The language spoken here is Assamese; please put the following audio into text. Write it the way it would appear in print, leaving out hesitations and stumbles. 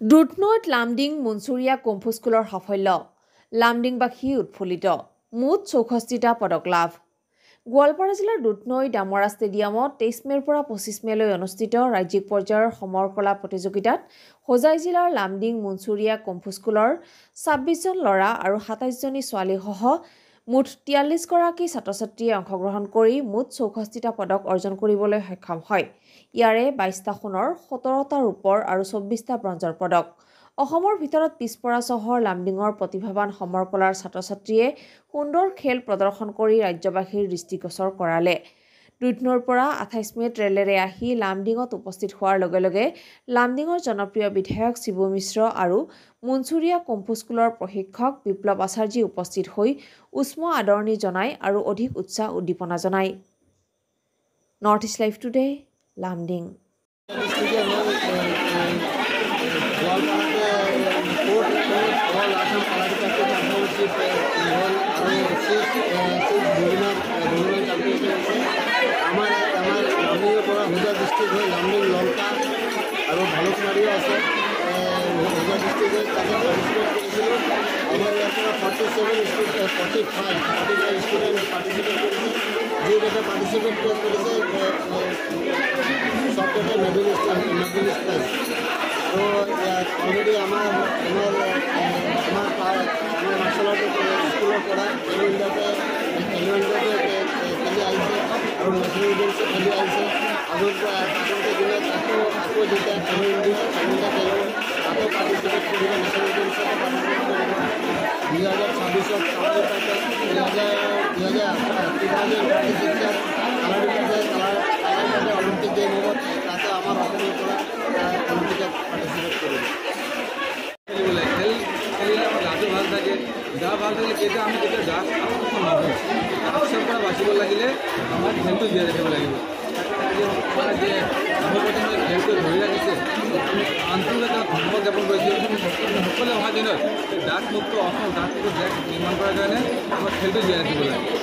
দুধনৈত লামডিং মুনচুৰীয়া কুম্ফু স্কুলৰ সাফল্য লামডিংবাসী উৎফুল্লিত মুঠ 64টা পদক লাভ গোৱালপাৰা জিলাৰ দুধনৈ ডামৰা ষ্টেডিয়ামত 23 মেৰ পৰা 25 মেলৈ অনুষ্ঠিত ৰাজ্যিক পৰ্যায়ৰ সমৰ কলা প্ৰতিযোগিতাত হোজাই জিলাৰ লামডিং মুনচুৰীয়া কুম্ফু স্কুলৰ 26 জন ল'ৰা আৰু 27 জনী ছোৱালী সহ মুঠ 43 গৰাকী ছাত্ৰ-ছাত্ৰীয়ে অংশগ্ৰহণ কৰি মুঠ 64টা পদক অৰ্জন কৰিবলৈ সক্ষম হয় ইয়াৰে 22টা সোণৰ 17টা ৰূপৰ আৰু 24টা ব্ৰঞ্জৰ পদক অসমৰ ভিতৰত পিছপৰা চহৰ লামডিঙৰ প্ৰতিভাৱান সমৰ কলাৰ ছাত্ৰ-ছাত্ৰীয়ে সুন্দৰ খেল প্ৰদৰ্শন কৰি ৰাজ্যবাসীৰ দৃষ্টিগোচৰ কৰালে দুধনৈৰ পৰা 28 মেত ৰেলেৰে আহি লামডিঙত উপস্থিত হোৱাৰ লগে লগে লামডিঙৰ জনপ্ৰিয় বিধায়ক শিবু মিশ্ৰ আৰু মুনচুৰীয়া কুম্ফু স্কুলৰ প্ৰশিক্ষক বিপ্লৱ আচাৰ্যী উপস্থিত হৈ উষ্ম আদৰণি জনায় আৰু অধিক উৎসাহ উদ্দীপনা জনায় north east live today Lumding district হয় লামডিং লঙ্কা আৰু ভালুকমাৰীও আছে হোজা ডিস্ট্ৰিক্টত তাতে পাৰ্টিচিপেট কৰিছিলোঁ আমাৰ ইয়াৰ পৰা 47 ষ্টুডেণ্ট পাৰ্টিচিপেট কৰিছে যিকেইটা পাৰ্টিচিপেট কৰিছে চবকেইটা মেডেলিষ্ট প্ৰাইজ আৰু অলৰেডি আমাৰ মাৰ্চেল আৰ্ট স্কুলৰ পৰা এলুৱেণ্টাতে খেলি আহিছে আৰু নেশ্যনেল গেমছে খেলি আহিছে আগতে দিনত আকৌ যেতিয়া এলুৱেণ্টা খেলোঁ আকৌ পাৰ্টিচিপেট কৰিব নেশ্যনেল গেমছতে পাৰ্টিচিপেট কৰিব 2026 অলিম্পিক গেম হ'ব তাতে আমাৰ অসমৰ পৰা অলিম্পিকত পাৰ্টিচিপেট কৰিব খেল খেলিলে আমাৰ গাটো ভাল থাকে গা ভাল থাকিলে কেতিয়া আমি কেতিয়া গা নহয় আপচৰ পৰা বাচিব লাগিলে আমাৰ খেলটো জীয়াই ৰাখিব লাগিব মানে যে নৱপ্ৰজন্মই খেলটো ধৰি ৰাখিছে আমি আন্তৰ্জাতিক ধৰ্ম জ্ঞাপন কৰিছোঁ সকলোৱে অহা দিনত ডাকমুক্ত অসম ডাকমুক্ত দেশ নিৰ্মাণ কৰাৰ কাৰণে আমাৰ খেলটো জীয়াই ৰাখিব লাগে